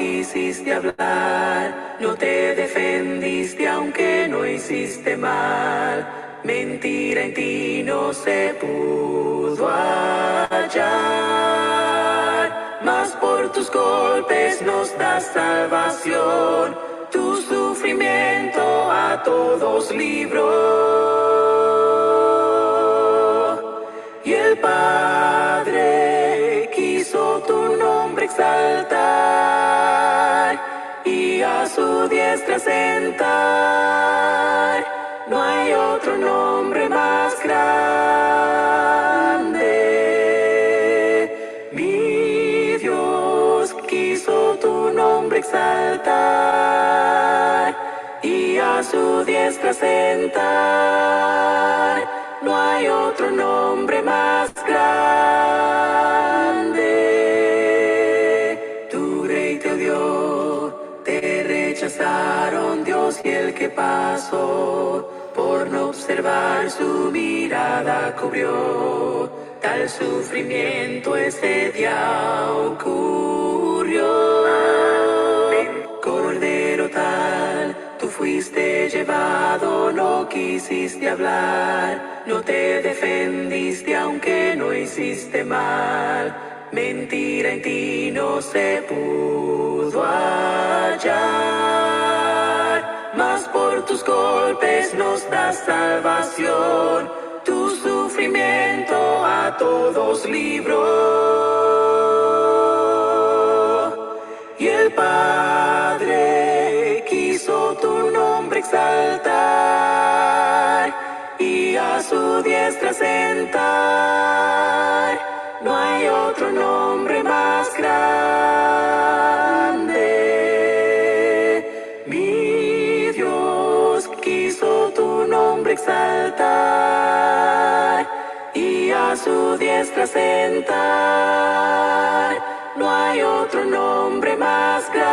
quisiste hablar, no te defendiste aunque no hiciste mal. Mentira en ti no se pudo hallar, mas por tus golpes nos das salvación. Tu sufrimiento a todos libró. Y el Padre quiso tu nombre exaltar y a su diestra sentar. No hay otro nombre más grande. Mi Dios quiso tu nombre exaltar y a su diestra sentar. No hay otro nombre más grande. Tu rey te odió, te rechazaron Dios y el que pasó. Por no observar su mirada cubrió. Tal sufrimiento ese día ocurrió. Cordero tal, tú fuiste llevado, no quisiste hablar, no te defendiste aunque no hiciste mal. Mentira en ti no se pudo hallar, mas por tus golpes nos das salvación. Tu sufrimiento a todos libró. Y el Padre quiso tu nombre exaltar y a su diestra sentar. No hay otro nombre más grande. Mi Dios quiso tu nombre exaltar y a su diestra sentar. No hay otro nombre más grande.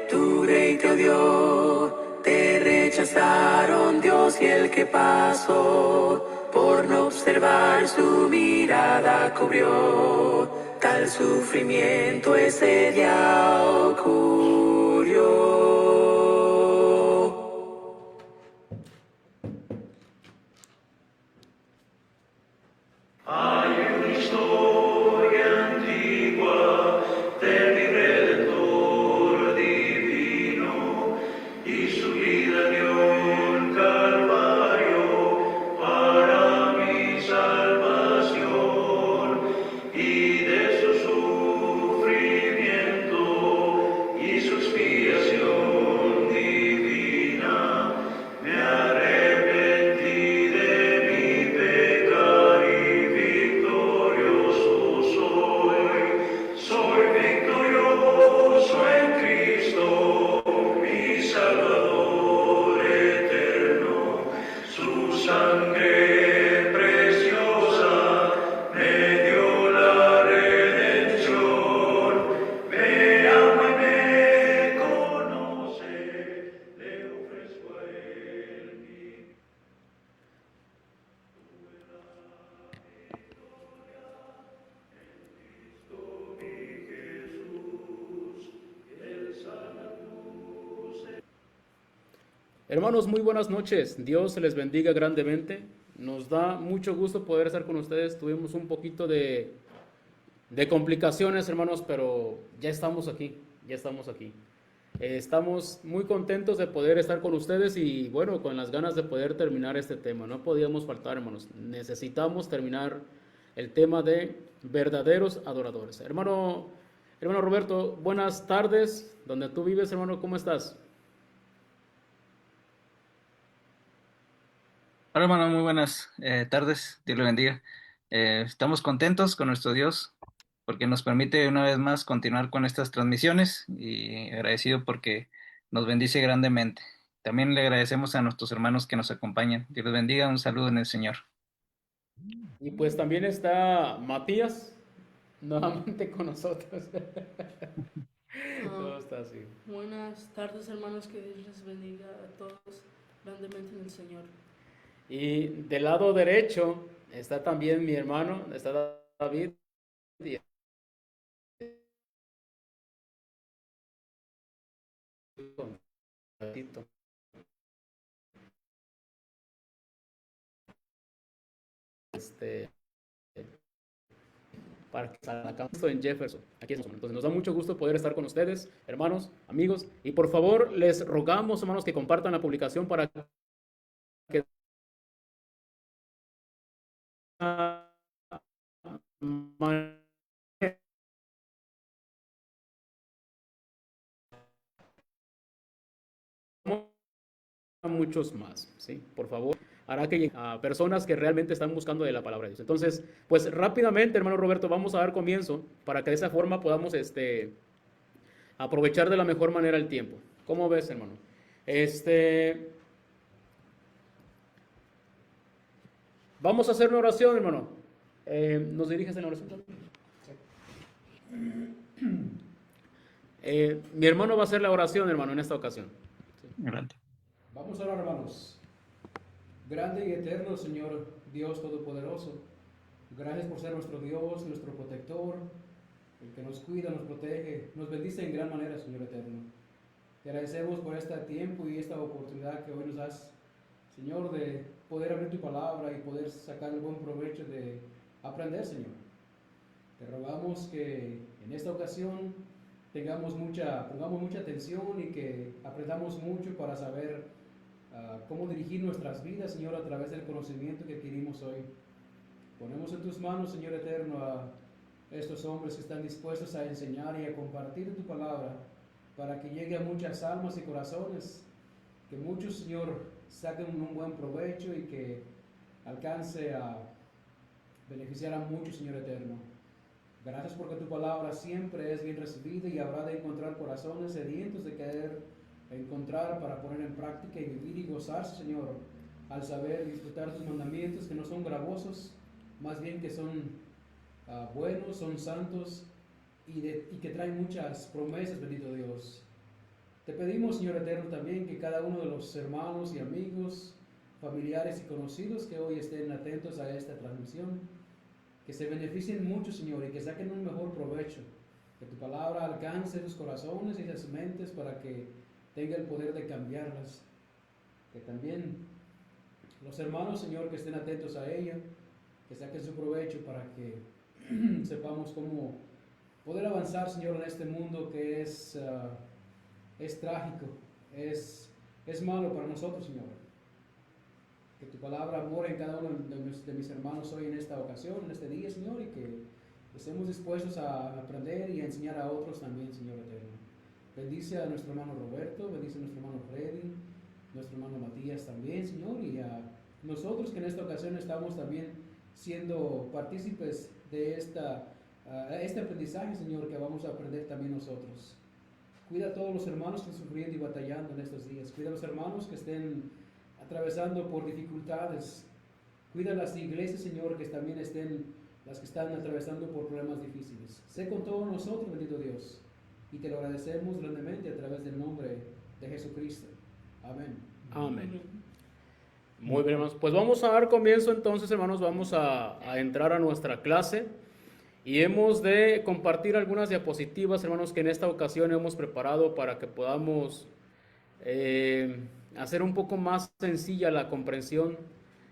Tu rey te odió, te rechazaron Dios y el que pasó. Por no observar su mirada cubrió. Tal sufrimiento ese día ocurrió. Hay una historia antigua de mi Redentor divino y su vida dio en Calvario para mi salvación y de su sufrimiento y su expiación divina me arrepentí de mi pecado y victorioso soy. Soy victorioso en Cristo, mi Salvador eterno. Su sangre preciosa me dio la redención. Me ama y me conoce, le ofrezco a él mi Hermanos, muy buenas noches. Dios les bendiga grandemente. Nos da mucho gusto poder estar con ustedes. Tuvimos un poquito de complicaciones, hermanos, pero ya estamos aquí, ya estamos aquí. Estamos muy contentos de poder estar con ustedes y bueno, con las ganas de poder terminar este tema. No podíamos faltar, hermanos. Necesitamos terminar el tema de verdaderos adoradores. Hermano Roberto, buenas tardes. Donde tú vives, hermano, ¿cómo estás? Hola hermano, muy buenas tardes, Dios le bendiga. Estamos contentos con nuestro Dios porque nos permite una vez más continuar con estas transmisiones y agradecido porque nos bendice grandemente. También le agradecemos a nuestros hermanos que nos acompañan. Dios les bendiga, un saludo en el Señor. Y pues también está Matías, nuevamente con nosotros. Todo está así. Buenas tardes, hermanos, que Dios les bendiga a todos grandemente en el Señor. Y del lado derecho está también mi hermano, está David, y un ratito. Este, para que salga esto en Jefferson. Aquí estamos. Entonces nos da mucho gusto poder estar con ustedes, hermanos, amigos, y por favor les rogamos, hermanos, que compartan la publicación para que a muchos más, ¿sí? Por favor, hará que lleguen a personas que realmente están buscando de la palabra de Dios. Entonces, pues rápidamente, hermano Roberto, vamos a dar comienzo para que de esa forma podamos aprovechar de la mejor manera el tiempo. ¿Cómo ves, hermano? Vamos a hacer una oración, hermano. ¿Nos diriges en la oración también? Mi hermano va a hacer la oración, hermano, en esta ocasión. Adelante. Vamos a orar, hermanos. Grande y eterno Señor, Dios Todopoderoso, gracias por ser nuestro Dios, nuestro protector, el que nos cuida, nos protege, nos bendice en gran manera, Señor eterno. Te agradecemos por este tiempo y esta oportunidad que hoy nos das, Señor, de poder abrir tu palabra y poder sacar el buen provecho de aprender, Señor. Te rogamos que en esta ocasión pongamos mucha atención y que aprendamos mucho para saber cómo dirigir nuestras vidas, Señor, a través del conocimiento que adquirimos hoy. Ponemos en tus manos, Señor eterno, a estos hombres que están dispuestos a enseñar y a compartir tu palabra para que llegue a muchas almas y corazones, que muchos, Señor, saquen un buen provecho y que alcance a beneficiar a muchos, Señor eterno. Gracias porque tu palabra siempre es bien recibida y habrá de encontrar corazones sedientos de querer encontrar para poner en práctica y vivir y gozarse, Señor, al saber disfrutar tus mandamientos que no son gravosos, más bien que son buenos, son santos y que traen muchas promesas, bendito Dios. Te pedimos, Señor eterno, también que cada uno de los hermanos y amigos, familiares y conocidos que hoy estén atentos a esta transmisión, que se beneficien mucho, Señor, y que saquen un mejor provecho, que tu palabra alcance sus corazones y sus mentes para que tenga el poder de cambiarlas, que también los hermanos, Señor, que estén atentos a ella, que saquen su provecho para que sepamos cómo poder avanzar, Señor, en este mundo que es trágico, es malo para nosotros, Señor. Que tu palabra more en cada uno de mis hermanos hoy en esta ocasión, en este día, Señor, y que estemos dispuestos a aprender y a enseñar a otros también, Señor eterno. Bendice a nuestro hermano Roberto, bendice a nuestro hermano Freddy, nuestro hermano Matías también, Señor, y a nosotros que en esta ocasión estamos también siendo partícipes de este aprendizaje, Señor, que vamos a aprender también nosotros. Cuida a todos los hermanos que están sufriendo y batallando en estos días. Cuida a los hermanos que estén atravesando por dificultades. Cuida a las iglesias, Señor, que también las que están atravesando por problemas difíciles. Sé con todos nosotros, bendito Dios. Y te lo agradecemos grandemente a través del nombre de Jesucristo. Amén. Amén. Muy bien, hermanos. Pues vamos a dar comienzo entonces, hermanos. Vamos a entrar a nuestra clase. Y hemos de compartir algunas diapositivas, hermanos, que en esta ocasión hemos preparado para que podamos hacer un poco más sencilla la comprensión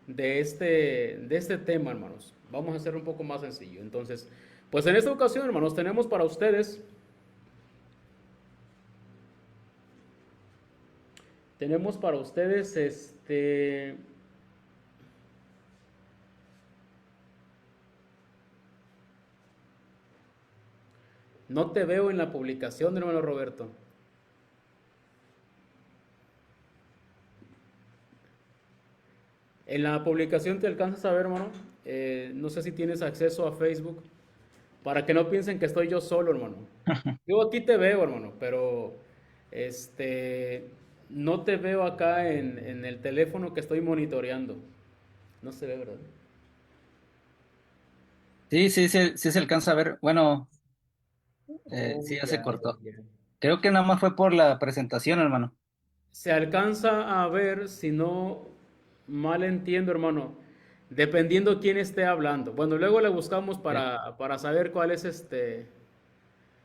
de este tema, hermanos. Vamos a hacer un poco más sencillo. Entonces, pues en esta ocasión, hermanos, tenemos para ustedes... Tenemos para ustedes No te veo en la publicación, hermano Roberto. En la publicación te alcanzas a ver, hermano. No sé si tienes acceso a Facebook. Para que no piensen que estoy yo solo, hermano. Yo aquí te veo, hermano, pero no te veo acá en el teléfono que estoy monitoreando. No se ve, ¿verdad? Sí, se alcanza a ver. Bueno, sí, ya se Ya, cortó. ya. Creo que nada más fue por la presentación, hermano. Se alcanza a ver, si no mal entiendo, hermano, dependiendo quién esté hablando. Bueno, luego le buscamos Sí. para saber cuál es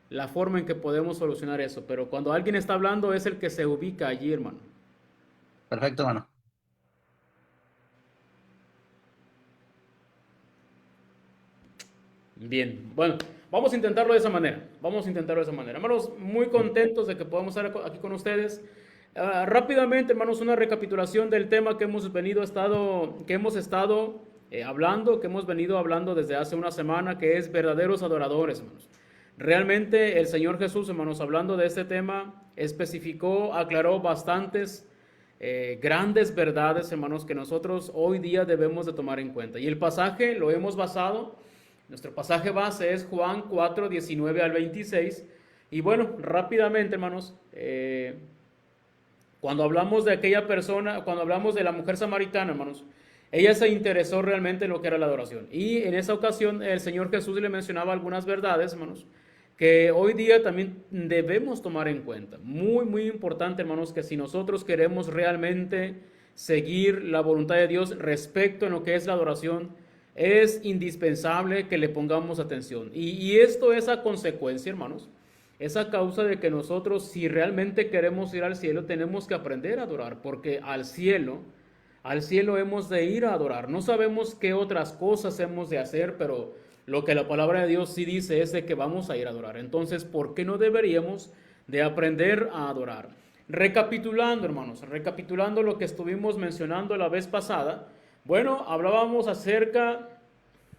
la forma en que podemos solucionar eso. Pero cuando alguien está hablando es el que se ubica allí, hermano. Perfecto, hermano. Bien, bueno, vamos a intentarlo de esa manera. Vamos a intentarlo de esa manera. Hermanos, muy contentos de que podamos estar aquí con ustedes. Rápidamente, hermanos, una recapitulación del tema que hemos estado hablando, que hemos venido hablando desde hace una semana, que es verdaderos adoradores, hermanos. Realmente el Señor Jesús, hermanos, hablando de este tema, especificó, aclaró bastantes grandes verdades, hermanos, que nosotros hoy día debemos de tomar en cuenta. Y el pasaje lo hemos basado, nuestro pasaje base es Juan 4, 19 al 26. Y bueno, rápidamente, hermanos, cuando hablamos de aquella persona, cuando hablamos de la mujer samaritana, hermanos, ella se interesó realmente en lo que era la adoración. Y en esa ocasión el Señor Jesús le mencionaba algunas verdades, hermanos, que hoy día también debemos tomar en cuenta. Muy, muy importante, hermanos, que si nosotros queremos realmente seguir la voluntad de Dios respecto en lo que es la adoración, es indispensable que le pongamos atención. Y esto es a consecuencia, hermanos, es a causa de que nosotros, si realmente queremos ir al cielo, tenemos que aprender a adorar, porque al cielo hemos de ir a adorar. No sabemos qué otras cosas hemos de hacer, pero lo que la palabra de Dios sí dice es de que vamos a ir a adorar. Entonces, ¿por qué no deberíamos de aprender a adorar? Recapitulando, hermanos, recapitulando lo que estuvimos mencionando la vez pasada, bueno, hablábamos acerca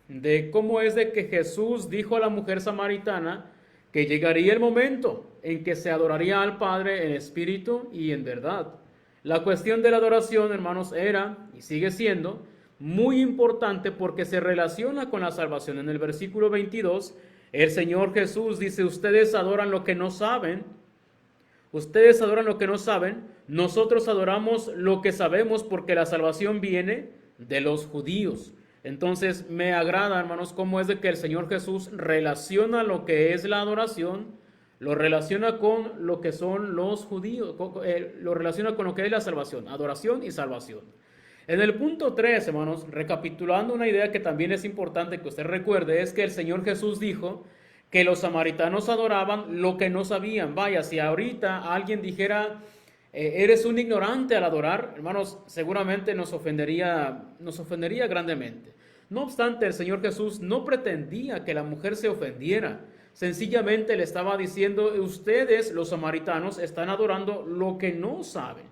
de cómo es de que Jesús dijo a la mujer samaritana que llegaría el momento en que se adoraría al Padre en espíritu y en verdad. La cuestión de la adoración, hermanos, era y sigue siendo muy importante porque se relaciona con la salvación. En el versículo 22, el Señor Jesús dice, ustedes adoran lo que no saben. Ustedes adoran lo que no saben. Nosotros adoramos lo que sabemos porque la salvación viene de los judíos. Entonces me agrada, hermanos, cómo es de que el Señor Jesús relaciona lo que es la adoración, lo relaciona con lo que son los judíos, lo relaciona con lo que es la salvación, adoración y salvación. En el punto 3, hermanos, recapitulando una idea que también es importante que usted recuerde, es que el Señor Jesús dijo que los samaritanos adoraban lo que no sabían. Vaya, si ahorita alguien dijera, eres un ignorante al adorar, hermanos, seguramente nos ofendería grandemente. No obstante, el Señor Jesús no pretendía que la mujer se ofendiera. Sencillamente le estaba diciendo, ustedes, los samaritanos, están adorando lo que no saben.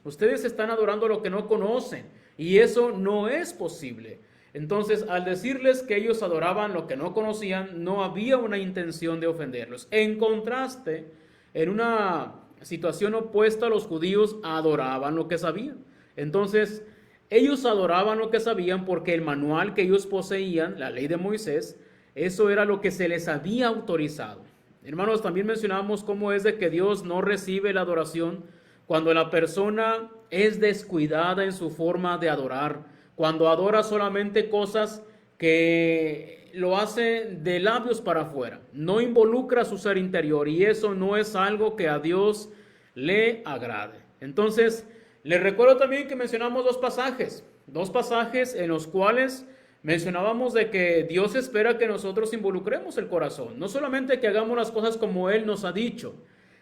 Ustedes están adorando lo que no conocen. Y eso no es posible. Entonces, al decirles que ellos adoraban lo que no conocían, no había una intención de ofenderlos. En contraste, en una situación opuesta, los judíos adoraban lo que sabían. Entonces, ellos adoraban lo que sabían porque el manual que ellos poseían, la ley de Moisés, eso era lo que se les había autorizado. Hermanos, también mencionamos cómo es de que Dios no recibe la adoración cuando la persona es descuidada en su forma de adorar, cuando adora solamente cosas que lo hace de labios para afuera, no involucra su ser interior, y eso no es algo que a Dios le agrade. Entonces, les recuerdo también que mencionamos dos pasajes en los cuales mencionábamos de que Dios espera que nosotros involucremos el corazón, no solamente que hagamos las cosas como Él nos ha dicho,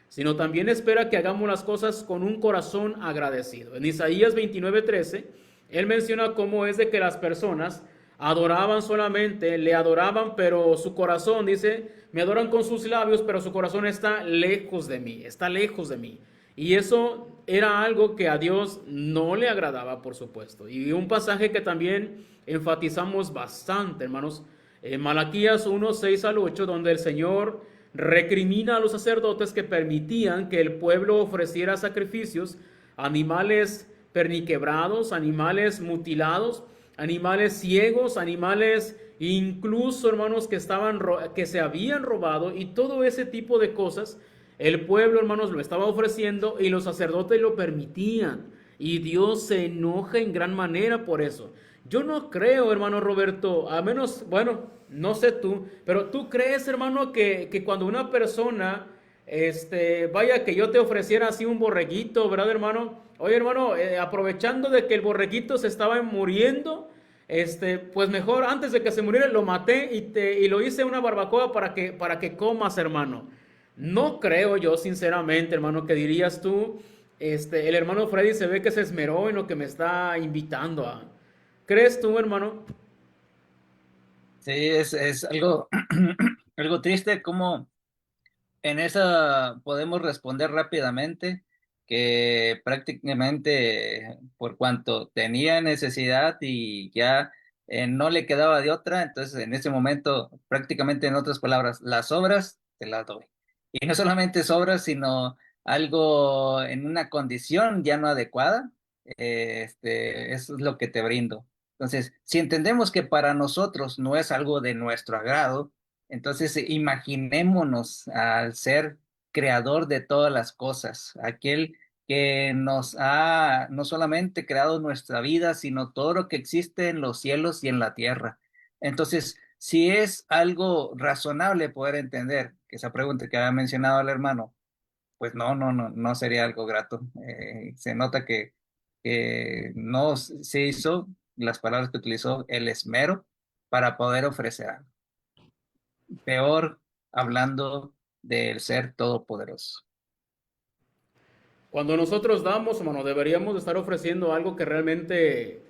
sino también espera que hagamos las cosas con un corazón agradecido. En Isaías 29:13, Él menciona cómo es de que las personas adoraban solamente, le adoraban, pero su corazón, dice, me adoran con sus labios, pero su corazón está lejos de mí, está lejos de mí. Y eso era algo que a Dios no le agradaba, por supuesto. Y un pasaje que también enfatizamos bastante, hermanos, en Malaquías 1:6-8, donde el Señor recrimina a los sacerdotes que permitían que el pueblo ofreciera sacrificios, animales perniquebrados, animales mutilados, animales ciegos, animales incluso, hermanos, que se habían robado, y todo ese tipo de cosas. El pueblo, hermanos, lo estaba ofreciendo y los sacerdotes lo permitían. Y Dios se enoja en gran manera por eso. Yo no creo, hermano Roberto, a menos, bueno, no sé tú, pero tú crees, hermano, que cuando una persona, vaya, que yo te ofreciera así un borreguito, ¿verdad, hermano? Oye, hermano, aprovechando de que el borreguito se estaba muriendo, pues mejor antes de que se muriera lo maté y lo hice una barbacoa para que comas, hermano. No creo yo, sinceramente, hermano, que dirías tú, el hermano Freddy se ve que se esmeró en lo que me está invitando a. ¿Crees tú, hermano? Sí, es algo, algo triste como en esa podemos responder rápidamente que prácticamente por cuanto tenía necesidad y ya no le quedaba de otra, entonces en ese momento prácticamente en otras palabras, las obras te las doy. Y no solamente sobras, sino algo en una condición ya no adecuada, eso es lo que te brindo. Entonces, si entendemos que para nosotros no es algo de nuestro agrado, entonces imaginémonos al ser creador de todas las cosas, aquel que nos ha no solamente creado nuestra vida, sino todo lo que existe en los cielos y en la tierra. Entonces, si es algo razonable poder entender que esa pregunta que había mencionado el hermano, pues no sería algo grato. Se nota que no se hizo las palabras que utilizó el esmero para poder ofrecer algo. Peor hablando del ser todopoderoso. Cuando nosotros damos, hermano, deberíamos estar ofreciendo algo que realmente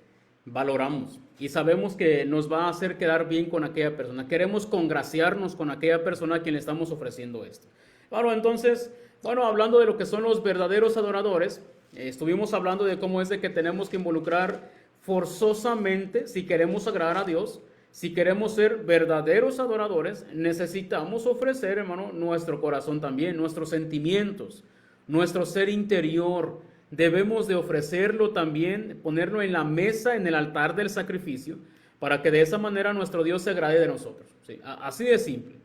valoramos y sabemos que nos va a hacer quedar bien con aquella persona. Queremos congraciarnos con aquella persona a quien le estamos ofreciendo esto. Claro, entonces, bueno, hablando de lo que son los verdaderos adoradores, estuvimos hablando de cómo es de que tenemos que involucrar forzosamente, si queremos agradar a Dios, si queremos ser verdaderos adoradores, necesitamos ofrecer, hermano, nuestro corazón también, nuestros sentimientos, nuestro ser interior. Debemos de ofrecerlo también, ponerlo en la mesa, en el altar del sacrificio, para que de esa manera nuestro Dios se agrade de nosotros. ¿Sí? Así de simple.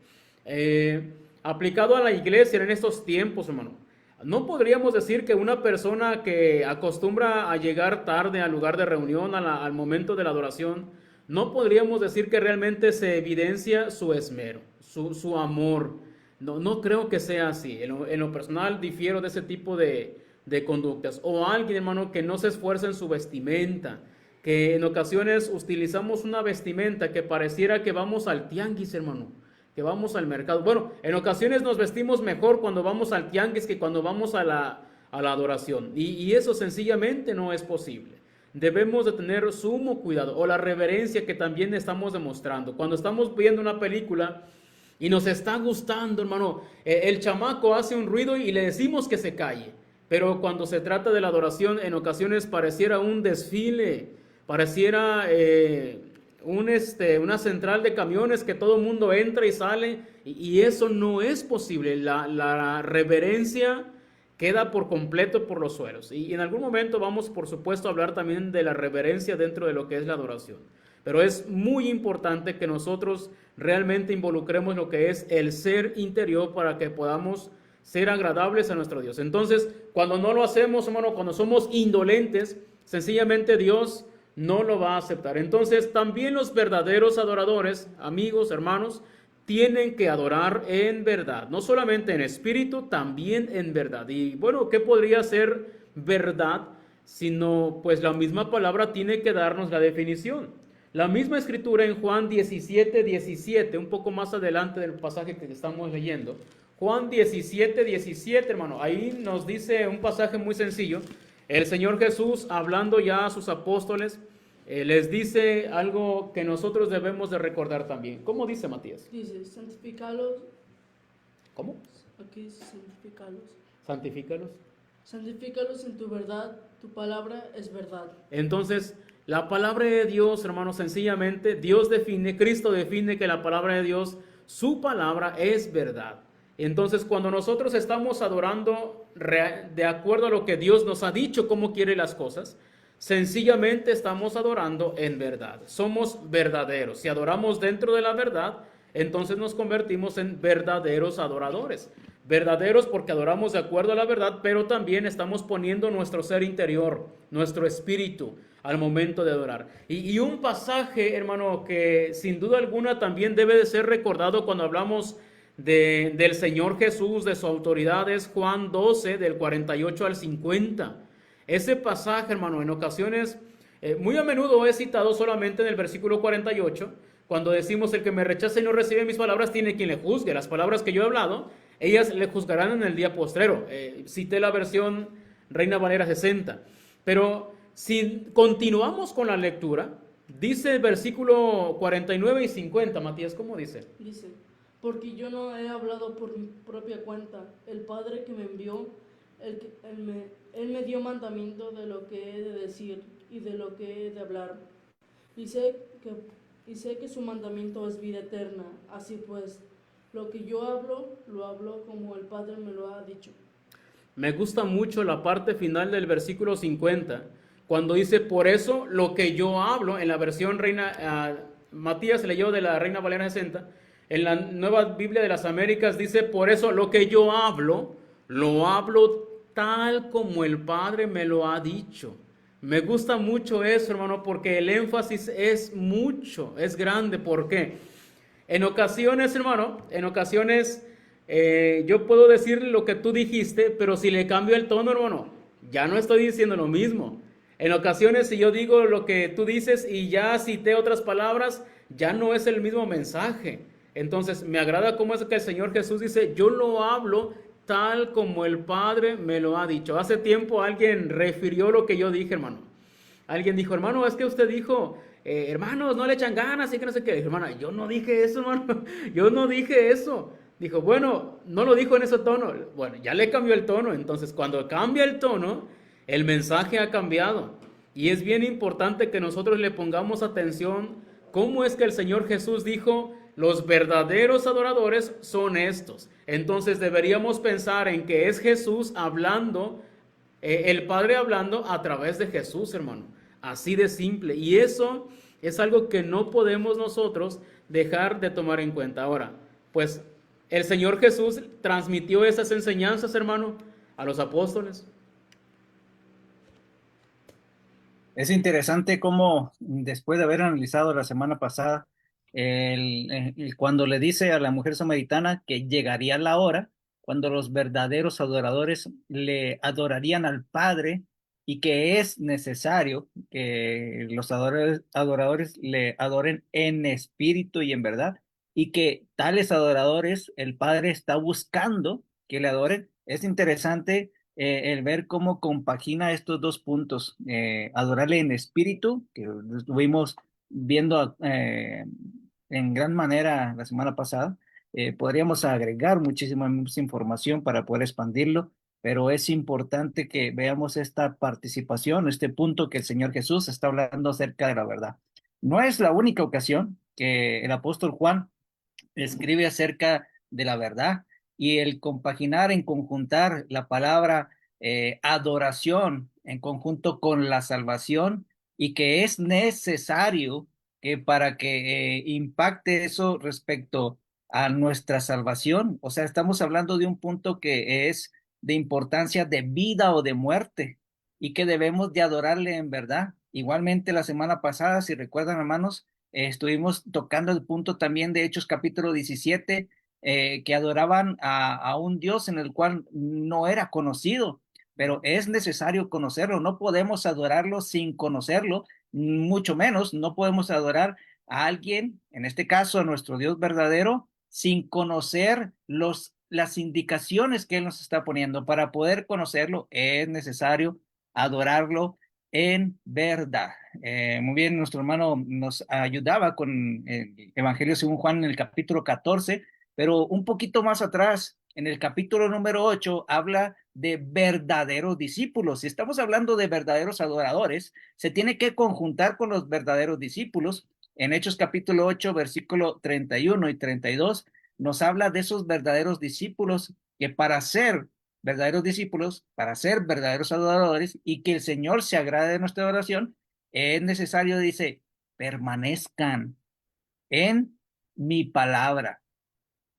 Aplicado a la iglesia en estos tiempos, hermano, no podríamos decir que una persona que acostumbra a llegar tarde al lugar de reunión, al momento de la adoración, no podríamos decir que realmente se evidencia su esmero, su amor. No creo que sea así. En lo personal difiero de ese tipo de conductas. O alguien, hermano, que no se esfuerza en su vestimenta, que en ocasiones utilizamos una vestimenta que pareciera que vamos al tianguis, hermano, que vamos al mercado. Bueno, en ocasiones nos vestimos mejor cuando vamos al tianguis que cuando vamos a la adoración. Y eso sencillamente no es posible. Debemos de tener sumo cuidado, o la reverencia que también estamos demostrando. Cuando estamos viendo una película y nos está gustando, hermano, el chamaco hace un ruido y le decimos que se calle. Pero cuando se trata de la adoración, en ocasiones pareciera un desfile, pareciera una central de camiones que todo el mundo entra y sale, y eso no es posible. La reverencia queda por completo por los suelos. Y en algún momento vamos, por supuesto, a hablar también de la reverencia dentro de lo que es la adoración. Pero es muy importante que nosotros realmente involucremos lo que es el ser interior para que podamos ser agradables a nuestro Dios. Entonces, cuando no lo hacemos, hermano, cuando somos indolentes, sencillamente Dios no lo va a aceptar. Entonces, también los verdaderos adoradores, amigos, hermanos, tienen que adorar en verdad, no solamente en espíritu, también en verdad. Y bueno, ¿qué podría ser verdad? Sino, pues la misma palabra tiene que darnos la definición. La misma escritura en Juan 17:17, un poco más adelante del pasaje que estamos leyendo. Juan 17:17, hermano, ahí nos dice un pasaje muy sencillo. El Señor Jesús, hablando ya a sus apóstoles, les dice algo que nosotros debemos de recordar también. ¿Cómo dice Matías? Dice, santificalos. ¿Cómo? Aquí dice santificalos. Santifícalos. Santifícalos en tu verdad, tu palabra es verdad. Entonces, la palabra de Dios, hermanos, sencillamente, Dios define, Cristo define que la palabra de Dios, su palabra es verdad. Entonces, cuando nosotros estamos adorando de acuerdo a lo que Dios nos ha dicho, cómo quiere las cosas, sencillamente estamos adorando en verdad. Somos verdaderos. Si adoramos dentro de la verdad, entonces nos convertimos en verdaderos adoradores. Verdaderos porque adoramos de acuerdo a la verdad, pero también estamos poniendo nuestro ser interior, nuestro espíritu al momento de adorar. Y un pasaje, hermano, que sin duda alguna también debe de ser recordado cuando hablamos del Señor Jesús, de su autoridad, es Juan 12, del 48 al 50. Ese pasaje, hermano, en ocasiones, muy a menudo es citado solamente en el versículo 48, cuando decimos: el que me rechaza y no recibe mis palabras tiene quien le juzgue. Las palabras que yo he hablado, ellas le juzgarán en el día postrero. Cité la versión Reina Valera 60. Pero si continuamos con la lectura, dice el versículo 49 y 50, Matías, ¿cómo dice? Dice, porque yo no he hablado por mi propia cuenta. El Padre que me envió, él me dio mandamiento de lo que he de decir y de lo que he de hablar. Y sé que su mandamiento es vida eterna. Así pues, lo que yo hablo, lo hablo como el Padre me lo ha dicho. Me gusta mucho la parte final del versículo 50, cuando dice, por eso lo que yo hablo, en la versión Matías leyó de la Reina Valera 60, en la Nueva Biblia de las Américas dice, por eso lo que yo hablo, lo hablo tal como el Padre me lo ha dicho. Me gusta mucho eso, hermano, porque el énfasis es mucho, es grande. ¿Por qué? En ocasiones, hermano, yo puedo decir lo que tú dijiste, pero si le cambio el tono, hermano, ya no estoy diciendo lo mismo. En ocasiones, si yo digo lo que tú dices y ya cité otras palabras, ya no es el mismo mensaje. Entonces, me agrada cómo es que el Señor Jesús dice, yo lo hablo tal como el Padre me lo ha dicho. Hace tiempo alguien refirió lo que yo dije, hermano. Alguien dijo, hermano, es que usted dijo, hermanos, no le echan ganas y que no sé qué. Dije, hermano, yo no dije eso, hermano. Yo no dije eso. Dijo, bueno, no lo dijo en ese tono. Bueno, ya le cambió el tono. Entonces, cuando cambia el tono, el mensaje ha cambiado. Y es bien importante que nosotros le pongamos atención cómo es que el Señor Jesús dijo, los verdaderos adoradores son estos. Entonces deberíamos pensar en que es Jesús hablando, el Padre hablando a través de Jesús, hermano. Así de simple. Y eso es algo que no podemos nosotros dejar de tomar en cuenta. Ahora, pues el Señor Jesús transmitió esas enseñanzas, hermano, a los apóstoles. Es interesante cómo después de haber analizado la semana pasada, cuando le dice a la mujer samaritana que llegaría la hora cuando los verdaderos adoradores le adorarían al Padre y que es necesario que los adoradores le adoren en espíritu y en verdad, y que tales adoradores el Padre está buscando que le adoren. Es interesante el ver cómo compagina estos dos puntos, adorarle en espíritu, que lo estuvimos viendo en gran manera la semana pasada. Podríamos agregar muchísima más información para poder expandirlo, pero es importante que veamos esta participación, este punto que el Señor Jesús está hablando acerca de la verdad. No es la única ocasión que el apóstol Juan escribe acerca de la verdad, y el compaginar, en conjuntar la palabra adoración en conjunto con la salvación, y que es necesario que para que impacte eso respecto a nuestra salvación, o sea, estamos hablando de un punto que es de importancia de vida o de muerte, y que debemos de adorarle en verdad. Igualmente la semana pasada, si recuerdan, hermanos, estuvimos tocando el punto también de Hechos capítulo 17, que adoraban a un Dios en el cual no era conocido, pero es necesario conocerlo. No podemos adorarlo sin conocerlo, mucho menos no podemos adorar a alguien, en este caso a nuestro Dios verdadero, sin conocer las indicaciones que Él nos está poniendo. Para poder conocerlo es necesario adorarlo en verdad. Muy bien, nuestro hermano nos ayudaba con el Evangelio según Juan en el capítulo 14, pero un poquito más atrás, en el capítulo número 8, habla de verdaderos discípulos. Si estamos hablando de verdaderos adoradores, se tiene que conjuntar con los verdaderos discípulos. En Hechos capítulo 8, versículo 31 y 32, nos habla de esos verdaderos discípulos que para ser verdaderos discípulos, para ser verdaderos adoradores y que el Señor se agrade de nuestra oración, es necesario, dice, permanezcan en mi palabra.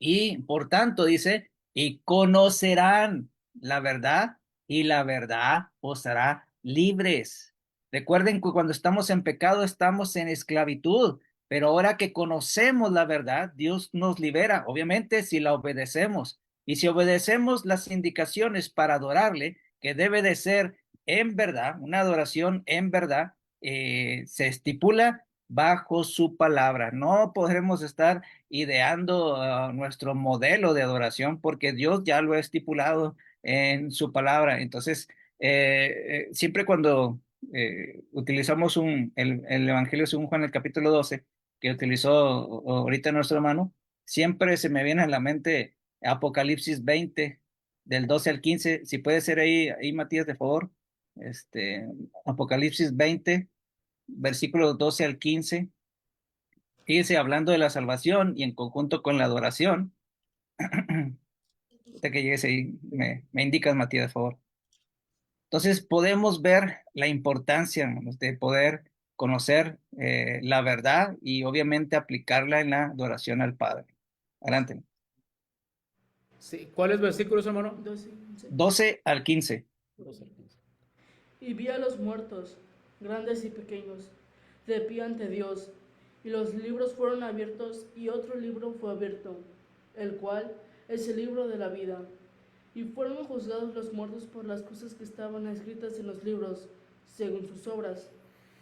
Y por tanto, dice, y conocerán la verdad, y la verdad os hará libres. Recuerden que cuando estamos en pecado estamos en esclavitud, pero ahora que conocemos la verdad, Dios nos libera, obviamente si la obedecemos. Y si obedecemos las indicaciones para adorarle, que debe de ser en verdad, una adoración en verdad, se estipula bajo su palabra. No podremos estar ideando nuestro modelo de adoración porque Dios ya lo ha estipulado en su palabra. Entonces, siempre cuando utilizamos el Evangelio según Juan, el capítulo 12, que utilizó ahorita nuestro hermano, siempre se me viene a la mente Apocalipsis 20, del 12 al 15. Si puede ser ahí Matías, de favor. Apocalipsis 20, versículos 12 al 15. Fíjese, hablando de la salvación y en conjunto con la adoración. Hasta que llegues ahí, me indicas, Matías, de favor. Entonces podemos ver la importancia, hermanos, de poder conocer la verdad y obviamente aplicarla en la adoración al Padre. Adelante. Sí, ¿cuáles versículos, hermano? 12, 15. 12 al 15. 12 al 15. Y vi a los muertos, grandes y pequeños, de pie ante Dios, y los libros fueron abiertos, y otro libro fue abierto, el cual es el libro de la vida. Y fueron juzgados los muertos por las cosas que estaban escritas en los libros, según sus obras.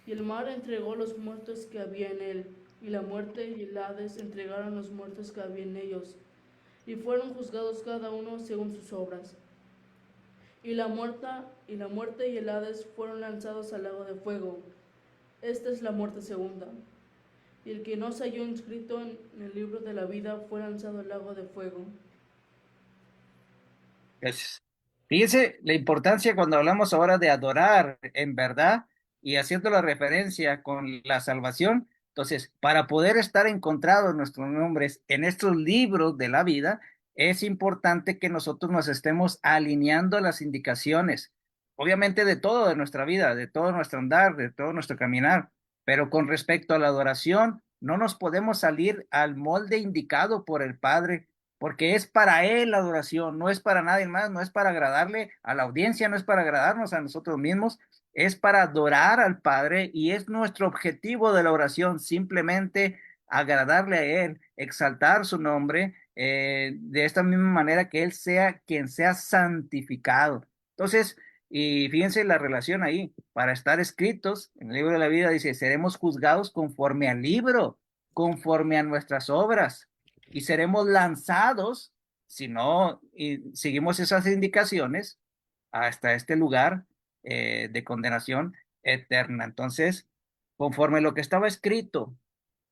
Y el mar entregó los muertos que había en él, y la muerte y el Hades entregaron los muertos que había en ellos, y fueron juzgados cada uno según sus obras. Y la muerte y el Hades fueron lanzados al lago de fuego. Esta es la muerte segunda. Y el que no se halló inscrito en el libro de la vida fue lanzado al lago de fuego. Gracias. Fíjense la importancia cuando hablamos ahora de adorar en verdad y haciendo la referencia con la salvación. Entonces, para poder estar encontrados nuestros nombres en estos libros de la vida, es importante que nosotros nos estemos alineando a las indicaciones, obviamente de todo de nuestra vida, de todo nuestro andar, de todo nuestro caminar, pero con respecto a la adoración, no nos podemos salir al molde indicado por el Padre porque es para Él la adoración, no es para nadie más, no es para agradarle a la audiencia, no es para agradarnos a nosotros mismos, es para adorar al Padre y es nuestro objetivo de la oración, simplemente agradarle a Él, exaltar su nombre, de esta misma manera que Él sea quien sea santificado. Entonces, y fíjense la relación ahí, para estar escritos en el libro de la vida dice, seremos juzgados conforme al libro, conforme a nuestras obras y seremos lanzados, si no y seguimos esas indicaciones, hasta este lugar de condenación eterna. Entonces, conforme lo que estaba escrito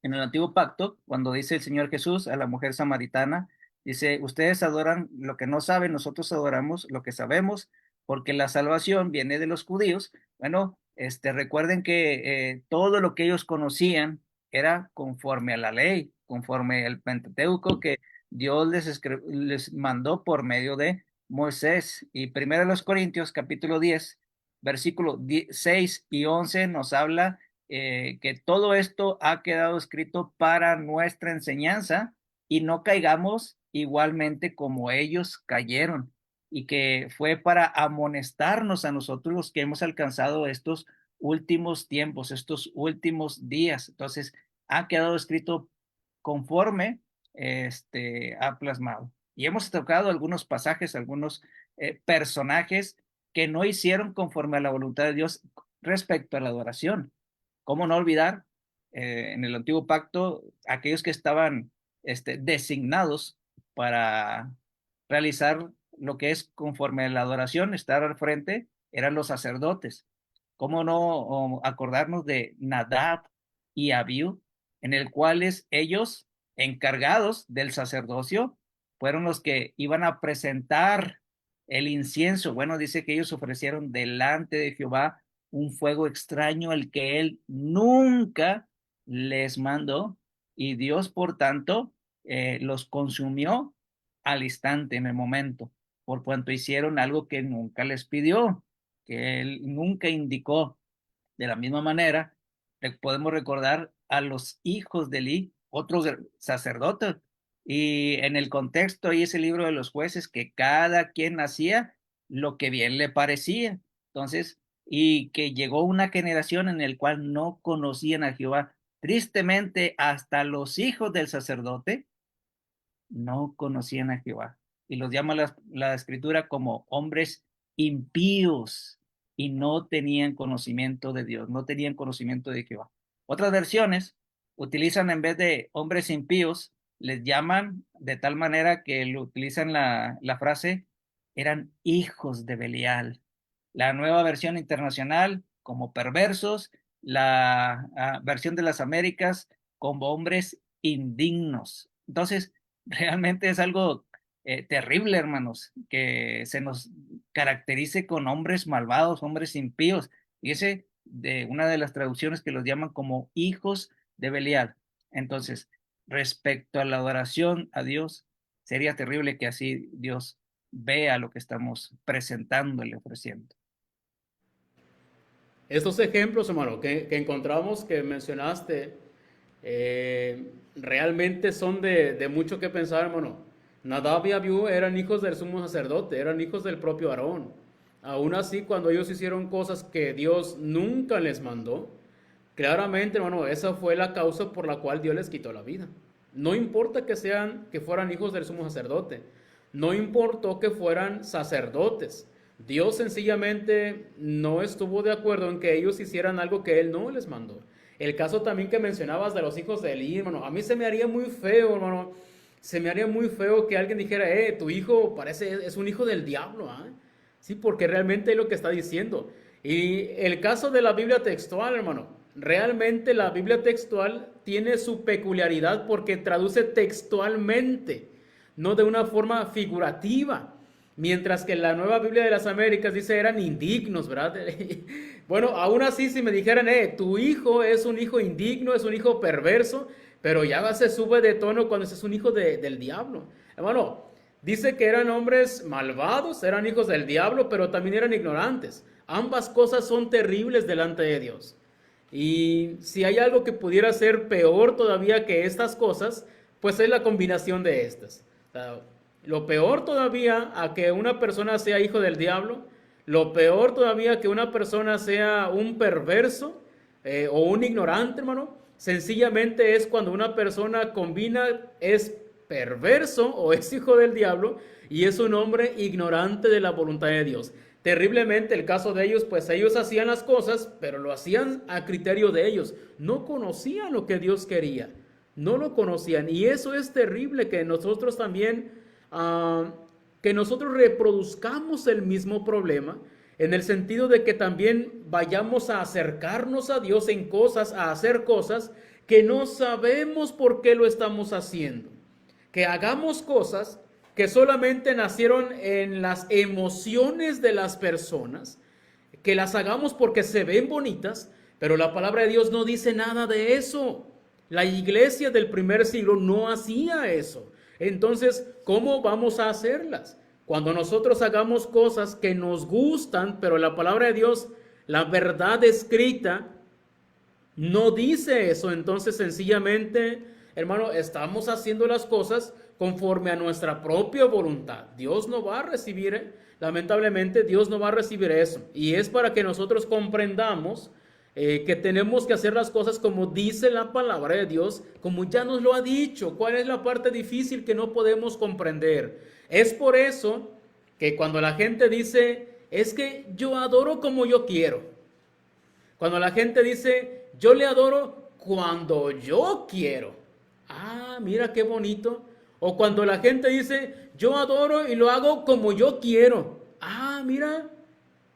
en el antiguo pacto, cuando dice el Señor Jesús a la mujer samaritana, dice, ustedes adoran lo que no saben, nosotros adoramos lo que sabemos, porque la salvación viene de los judíos. Bueno, recuerden que todo lo que ellos conocían era conforme a la ley, conforme al Pentateuco que Dios les mandó por medio de Moisés. Y primero los Corintios, capítulo 10, versículo 6 y 11 nos habla que todo esto ha quedado escrito para nuestra enseñanza y no caigamos igualmente como ellos cayeron y que fue para amonestarnos a nosotros los que hemos alcanzado estos últimos tiempos, estos últimos días. Entonces, ha quedado escrito conforme ha plasmado. Y hemos tocado algunos pasajes, algunos personajes que no hicieron conforme a la voluntad de Dios respecto a la adoración. ¿Cómo no olvidar en el antiguo pacto aquellos que estaban designados para realizar lo que es conforme a la adoración, estar al frente, eran los sacerdotes? ¿Cómo no acordarnos de Nadab y Abiú, en el cuales ellos, encargados del sacerdocio, fueron los que iban a presentar el incienso? Bueno, dice que ellos ofrecieron delante de Jehová un fuego extraño el que él nunca les mandó y Dios, por tanto, los consumió al instante, en el momento, por cuanto hicieron algo que nunca les pidió, que él nunca indicó. De la misma manera, podemos recordar a los hijos de Eli, otros sacerdotes, y en el contexto ahí ese libro de los jueces, que cada quien hacía lo que bien le parecía. Entonces, y que llegó una generación en el cual no conocían a Jehová. Tristemente, hasta los hijos del sacerdote no conocían a Jehová. Y los llama la escritura como hombres impíos y no tenían conocimiento de Dios, no tenían conocimiento de Jehová. Otras versiones utilizan, en vez de hombres impíos, les llaman de tal manera que lo utilizan la frase, eran hijos de Belial. La Nueva Versión Internacional como perversos, la versión de las Américas como hombres indignos. Entonces, realmente es algo terrible, hermanos, que se nos caracterice con hombres malvados, hombres impíos. Y ese de una de las traducciones que los llaman como hijos de Belial. Entonces, respecto a la adoración a Dios, sería terrible que así Dios vea lo que estamos presentándole, ofreciendo. Estos ejemplos, hermano, que encontramos, que mencionaste, realmente son de mucho que pensar, hermano. Nadab y Abiú eran hijos del sumo sacerdote, eran hijos del propio Aarón. Aún así, cuando ellos hicieron cosas que Dios nunca les mandó, claramente, hermano, esa fue la causa por la cual Dios les quitó la vida. No importa que fueran hijos del sumo sacerdote, no importó que fueran sacerdotes. Dios sencillamente no estuvo de acuerdo en que ellos hicieran algo que Él no les mandó. El caso también que mencionabas de los hijos de Elí, hermano, a mí se me haría muy feo, hermano. Se me haría muy feo que alguien dijera, tu hijo es un hijo del diablo, ¿ah? Sí, porque realmente es lo que está diciendo. Y el caso de la Biblia textual, hermano, realmente la Biblia textual tiene su peculiaridad porque traduce textualmente, no de una forma figurativa. Mientras que la Nueva Biblia de las Américas dice eran indignos, ¿verdad? Bueno, aún así si me dijeran, tu hijo es un hijo indigno, es un hijo perverso, pero ya se sube de tono cuando es un hijo del diablo. Hermano, dice que eran hombres malvados, eran hijos del diablo, pero también eran ignorantes. Ambas cosas son terribles delante de Dios. Y si hay algo que pudiera ser peor todavía que estas cosas, pues es la combinación de estas. O sea, lo peor todavía a que una persona sea hijo del diablo, lo peor todavía que una persona sea un perverso o un ignorante, hermano, sencillamente es cuando una persona combina, es perverso o es hijo del diablo y es un hombre ignorante de la voluntad de Dios. Terriblemente el caso de ellos, pues ellos hacían las cosas, pero lo hacían a criterio de ellos. No conocían lo que Dios quería, no lo conocían. Y eso es terrible que nosotros también, que nosotros reproduzcamos el mismo problema, en el sentido de que también vayamos a acercarnos a Dios en cosas, a hacer cosas que no sabemos por qué lo estamos haciendo. Que hagamos cosas que solamente nacieron en las emociones de las personas, que las hagamos porque se ven bonitas, pero la palabra de Dios no dice nada de eso. La iglesia del primer siglo no hacía eso. Entonces, ¿cómo vamos a hacerlas? Cuando nosotros hagamos cosas que nos gustan, pero la palabra de Dios, la verdad escrita, no dice eso. Entonces, sencillamente, hermano, estamos haciendo las cosas conforme a nuestra propia voluntad. Dios no va a recibir, lamentablemente, Dios no va a recibir eso. Y es para que nosotros comprendamos que tenemos que hacer las cosas como dice la palabra de Dios, como ya nos lo ha dicho. ¿Cuál es la parte difícil que no podemos comprender? Es por eso que cuando la gente dice, es que yo adoro como yo quiero. Cuando la gente dice, yo le adoro cuando yo quiero. Ah, mira qué bonito. O cuando la gente dice, yo adoro y lo hago como yo quiero. Ah, mira,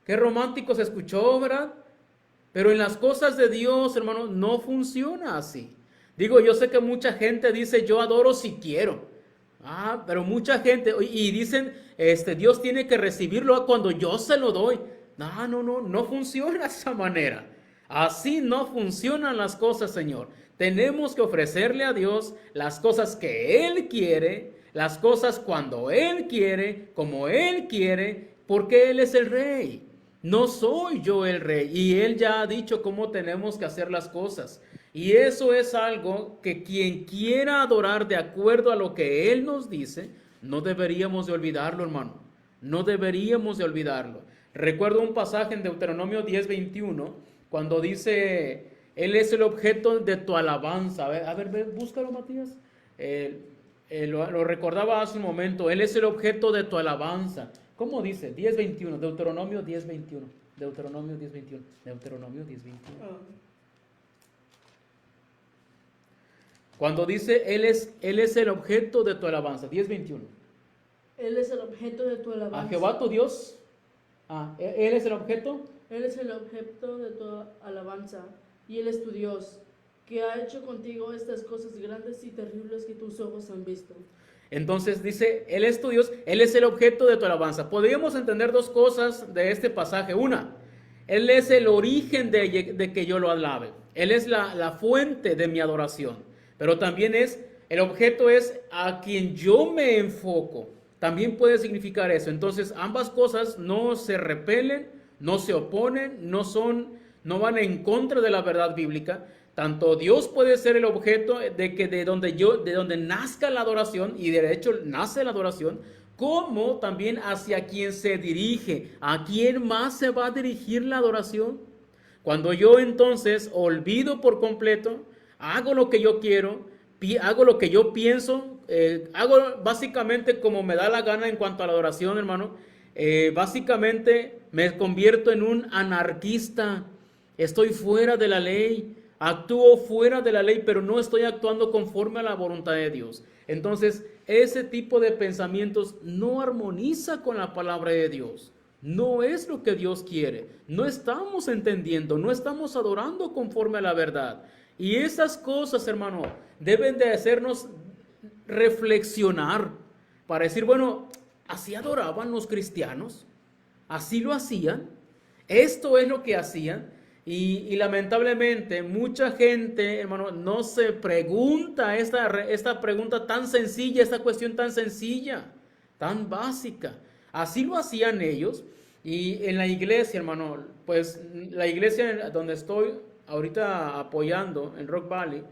qué romántico se escuchó, ¿verdad? Pero en las cosas de Dios, hermano, no funciona así. Digo, yo sé que mucha gente dice, yo adoro si quiero. Ah, pero mucha gente, y dicen, Dios tiene que recibirlo cuando yo se lo doy. No funciona de esa manera. Así no funcionan las cosas, Señor. Tenemos que ofrecerle a Dios las cosas que Él quiere, las cosas cuando Él quiere, como Él quiere, porque Él es el Rey. No soy yo el Rey. Y Él ya ha dicho cómo tenemos que hacer las cosas. Y eso es algo que quien quiera adorar de acuerdo a lo que Él nos dice, no deberíamos de olvidarlo, hermano. No deberíamos de olvidarlo. Recuerdo un pasaje en Deuteronomio 10:21, cuando dice, Él es el objeto de tu alabanza. A ver, búscalo, Matías. Lo recordaba hace un momento. Él es el objeto de tu alabanza. ¿Cómo dice? 10:21, Deuteronomio 10:21. Deuteronomio 10:21. Deuteronomio 10:21. Cuando dice, Él es el objeto de tu alabanza. 10:21. Él es el objeto de tu A alabanza. Jehová tu Dios. Él es el objeto. Él es el objeto de tu alabanza y Él es tu Dios, que ha hecho contigo estas cosas grandes y terribles que tus ojos han visto. Entonces dice, Él es tu Dios, Él es el objeto de tu alabanza. Podríamos entender dos cosas de este pasaje. Una, Él es el origen de que yo lo alabe. Él es la fuente de mi adoración. Pero también el objeto es a quien yo me enfoco. También puede significar eso. Entonces ambas cosas no se repelen, no se oponen, no van en contra de la verdad bíblica. Tanto Dios puede ser el objeto de donde nazca la adoración, y de hecho nace la adoración, como también hacia quien se dirige. ¿A quién más se va a dirigir la adoración? Cuando yo entonces olvido por completo, hago lo que yo quiero, hago lo que yo pienso, hago básicamente como me da la gana en cuanto a la adoración, hermano. Básicamente me convierto en un anarquista. Estoy fuera de la ley, actúo fuera de la ley, pero no estoy actuando conforme a la voluntad de Dios. Entonces, ese tipo de pensamientos no armoniza con la palabra de Dios. No es lo que Dios quiere. No estamos entendiendo, no estamos adorando conforme a la verdad. Y esas cosas, hermano, deben de hacernos reflexionar para decir, bueno, ¿así adoraban los cristianos? ¿Así lo hacían? Esto es lo que hacían. Y lamentablemente mucha gente, hermano, no se pregunta esta pregunta tan sencilla, esta cuestión tan sencilla, tan básica. Así lo hacían ellos. Y en la iglesia, hermano, pues la iglesia donde estoy ahorita apoyando, en Rock Valley,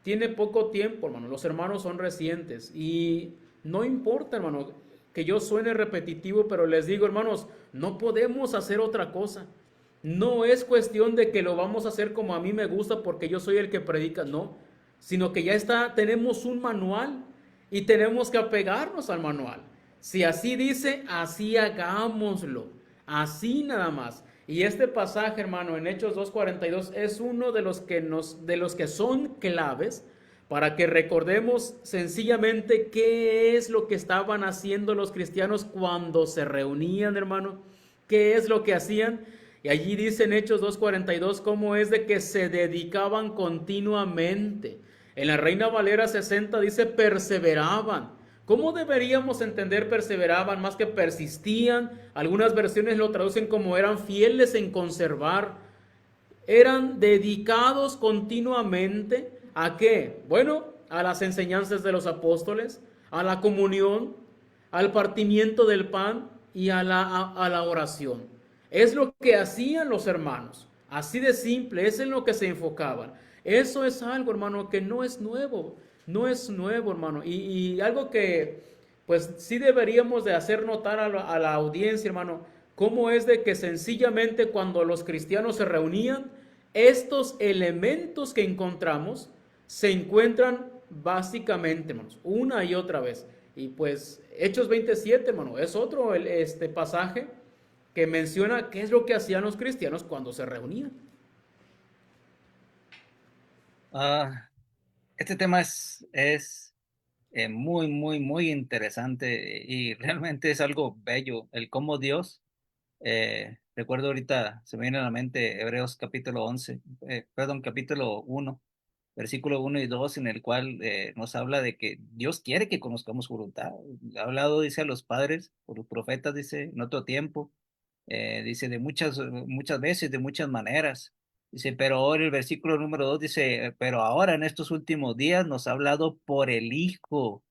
tiene poco tiempo, hermano. Los hermanos son recientes. Y no importa, hermano, que yo suene repetitivo, pero les digo, hermanos, no podemos hacer otra cosa. No es cuestión de que lo vamos a hacer como a mí me gusta porque yo soy el que predica, no, sino que ya tenemos un manual y tenemos que apegarnos al manual. Si así dice, así hagámoslo, así nada más. Y este pasaje, hermano, en Hechos 2:42 es uno de los que son claves para que recordemos sencillamente qué es lo que estaban haciendo los cristianos cuando se reunían, hermano, qué es lo que hacían. Y allí dice en Hechos 2:42 cómo es de que se dedicaban continuamente. En la Reina Valera 60 dice perseveraban. ¿Cómo deberíamos entender perseveraban más que persistían? Algunas versiones lo traducen como eran fieles en conservar. Eran dedicados continuamente ¿a qué? Bueno, a las enseñanzas de los apóstoles, a la comunión, al partimiento del pan y a la oración. Es lo que hacían los hermanos, así de simple, es en lo que se enfocaban. Eso es algo, hermano, que no es nuevo, hermano. Y algo que, pues, sí deberíamos de hacer notar a la audiencia, hermano, cómo es de que sencillamente cuando los cristianos se reunían, estos elementos que encontramos se encuentran básicamente, hermanos, una y otra vez. Y pues, Hechos 27, hermano, es otro este pasaje que menciona qué es lo que hacían los cristianos cuando se reunían. Este tema es muy, muy, muy interesante y realmente es algo bello, el cómo Dios, recuerdo ahorita, se me viene a la mente Hebreos capítulo 11, capítulo 1, versículo 1 y 2, en el cual nos habla de que Dios quiere que conozcamos su voluntad. Ha hablado, dice, a los padres, por los profetas, dice, en otro tiempo, dice, de muchas veces, de muchas maneras. Dice, pero ahora el versículo número 2 dice, pero ahora en estos últimos días nos ha hablado por el Hijo.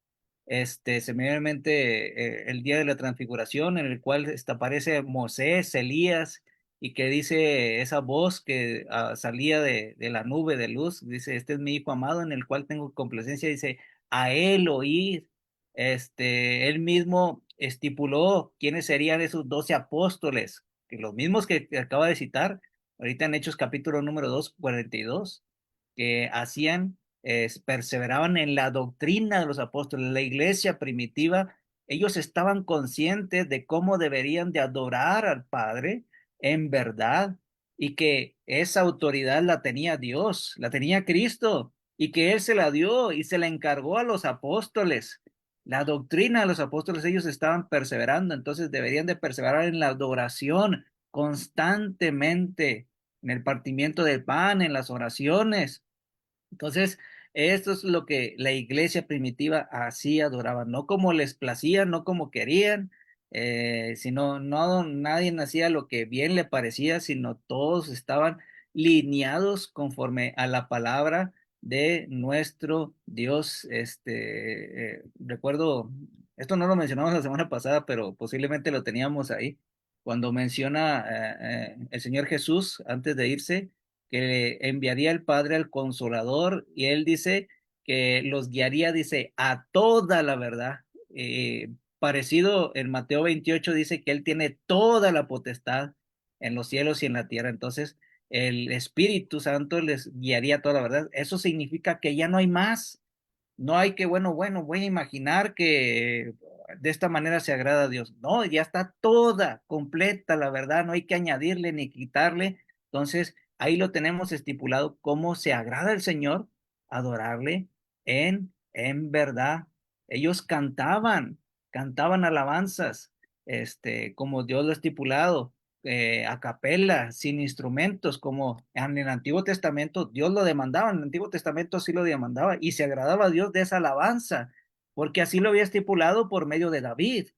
Se me viene a la mente el día de la transfiguración, en el cual aparece Moisés, Elías, y que dice esa voz que salía de la nube de luz, dice, este es mi Hijo amado en el cual tengo complacencia, dice, a él oír. Él mismo estipuló quiénes serían esos 12 apóstoles, que los mismos que acaba de citar, ahorita en Hechos capítulo número 2, 42, que perseveraban en la doctrina de los apóstoles, la iglesia primitiva. Ellos estaban conscientes de cómo deberían de adorar al Padre en verdad y que esa autoridad la tenía Dios, la tenía Cristo. y que Él se la dio y se la encargó a los apóstoles. La doctrina de los apóstoles, ellos estaban perseverando, entonces deberían de perseverar en la adoración constantemente, en el partimiento del pan, en las oraciones. Entonces, esto es lo que la iglesia primitiva así adoraba, no como les placía, no como querían, sino no nadie hacía lo que bien le parecía, sino todos estaban lineados conforme a la palabra de nuestro Dios. Recuerdo, esto no lo mencionamos la semana pasada, pero posiblemente lo teníamos ahí, cuando menciona el Señor Jesús antes de irse que enviaría el Padre al Consolador y él dice que los guiaría, dice, a toda la verdad. Parecido en Mateo 28 dice que él tiene toda la potestad en los cielos y en la tierra. Entonces, el Espíritu Santo les guiaría a toda la verdad. Eso significa que ya no hay más. No hay que, bueno, voy a imaginar que de esta manera se agrada a Dios. No, ya está toda, completa la verdad, no hay que añadirle ni quitarle. Entonces, ahí lo tenemos estipulado cómo se agrada al Señor, adorarle en verdad. Ellos cantaban alabanzas, como Dios lo ha estipulado, a capela, sin instrumentos, como en el Antiguo Testamento Dios lo demandaba, en el Antiguo Testamento sí lo demandaba, y se agradaba a Dios de esa alabanza, porque así lo había estipulado por medio de David.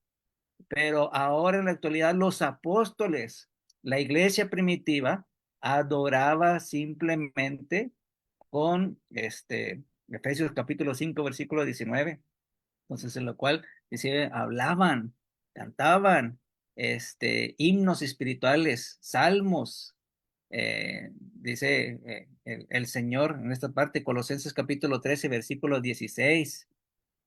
Pero ahora en la actualidad los apóstoles, la iglesia primitiva, adoraba simplemente con Efesios capítulo 5 versículo 19. Entonces, en lo cual dice, hablaban, cantaban, himnos espirituales, salmos, dice el Señor en esta parte, Colosenses capítulo 13 versículo 16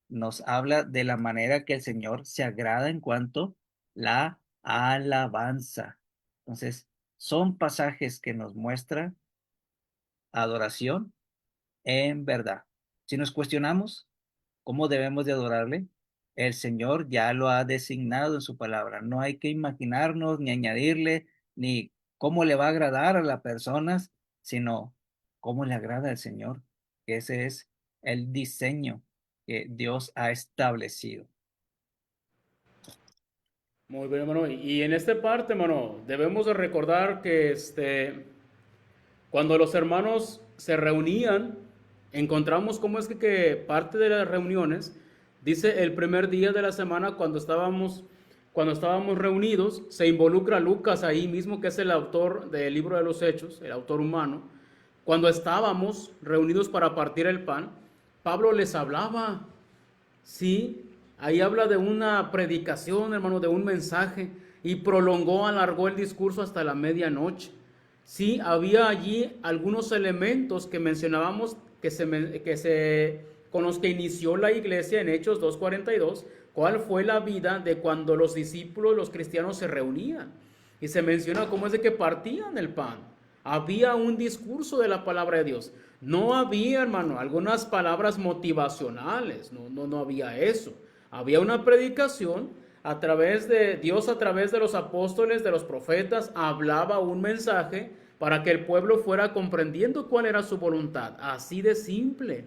nos habla de la manera que el Señor se agrada en cuanto la alabanza. Entonces, son pasajes que nos muestran adoración en verdad. Si nos cuestionamos cómo debemos de adorarle, el Señor ya lo ha designado en su palabra. No hay que imaginarnos ni añadirle ni cómo le va a agradar a las personas, sino cómo le agrada al Señor. Ese es el diseño que Dios ha establecido. Muy bien, hermano. Y en esta parte, hermano, debemos de recordar que cuando los hermanos se reunían, encontramos cómo es que parte de las reuniones, dice el primer día de la semana cuando estábamos reunidos, se involucra Lucas ahí mismo, que es el autor del libro de los Hechos, el autor humano. Cuando estábamos reunidos para partir el pan, Pablo les hablaba, sí, ahí habla de una predicación, hermano, de un mensaje, y alargó el discurso hasta la medianoche. Sí, había allí algunos elementos que mencionábamos con los que inició la iglesia en Hechos 2:42, cuál fue la vida de cuando los discípulos, los cristianos se reunían. Y se menciona cómo es de que partían el pan. Había un discurso de la palabra de Dios. No había, hermano, algunas palabras motivacionales, no había eso. Había una predicación a través de Dios, a través de los apóstoles, de los profetas, hablaba un mensaje para que el pueblo fuera comprendiendo cuál era su voluntad. Así de simple.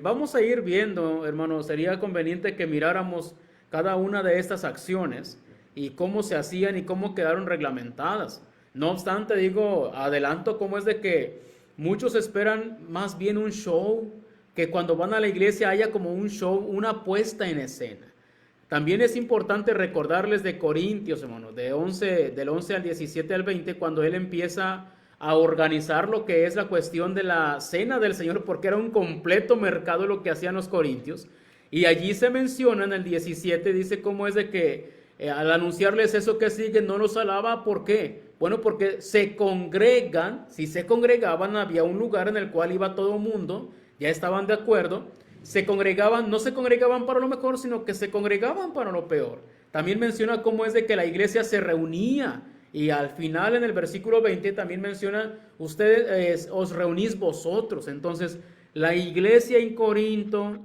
Vamos a ir viendo, hermano, sería conveniente que miráramos cada una de estas acciones y cómo se hacían y cómo quedaron reglamentadas. No obstante, digo, adelanto cómo es de que muchos esperan más bien un show, que cuando van a la iglesia haya como un show, una puesta en escena. También es importante recordarles de Corintios, hermano, del 11 al 17 al 20, cuando él empieza a organizar lo que es la cuestión de la cena del Señor, porque era un completo mercado lo que hacían los corintios. Y allí se menciona en el 17, dice cómo es de que al anunciarles eso que sigue, no los alaba. ¿Por qué? Bueno, porque se congregan, si se congregaban, había un lugar en el cual iba todo el mundo, ya estaban de acuerdo, se congregaban, no se congregaban para lo mejor, sino que se congregaban para lo peor. También menciona cómo es de que la iglesia se reunía, y al final en el versículo 20 también menciona, ustedes os reunís vosotros. Entonces, la iglesia en Corinto,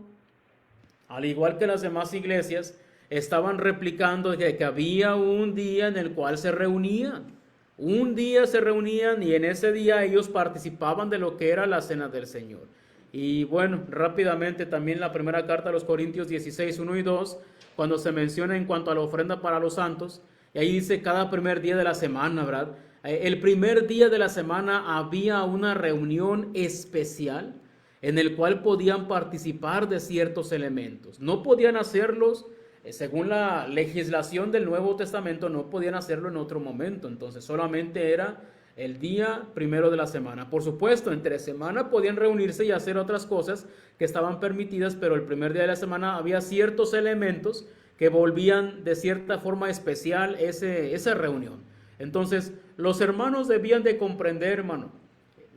al igual que las demás iglesias, estaban replicando que había un día en el cual se reunían. Un día se reunían y en ese día ellos participaban de lo que era la cena del Señor. Y bueno, rápidamente también la primera carta a los Corintios 16, 1 y 2, cuando se menciona en cuanto a la ofrenda para los santos, y ahí dice cada primer día de la semana, ¿verdad? El primer día de la semana había una reunión especial en el cual podían participar de ciertos elementos. No podían hacerlos, según la legislación del Nuevo Testamento, no podían hacerlo en otro momento. Entonces solamente era el día primero de la semana. Por supuesto, entre semana podían reunirse y hacer otras cosas que estaban permitidas, pero el primer día de la semana había ciertos elementos que volvían de cierta forma especial esa reunión. Entonces, los hermanos debían de comprender, hermano.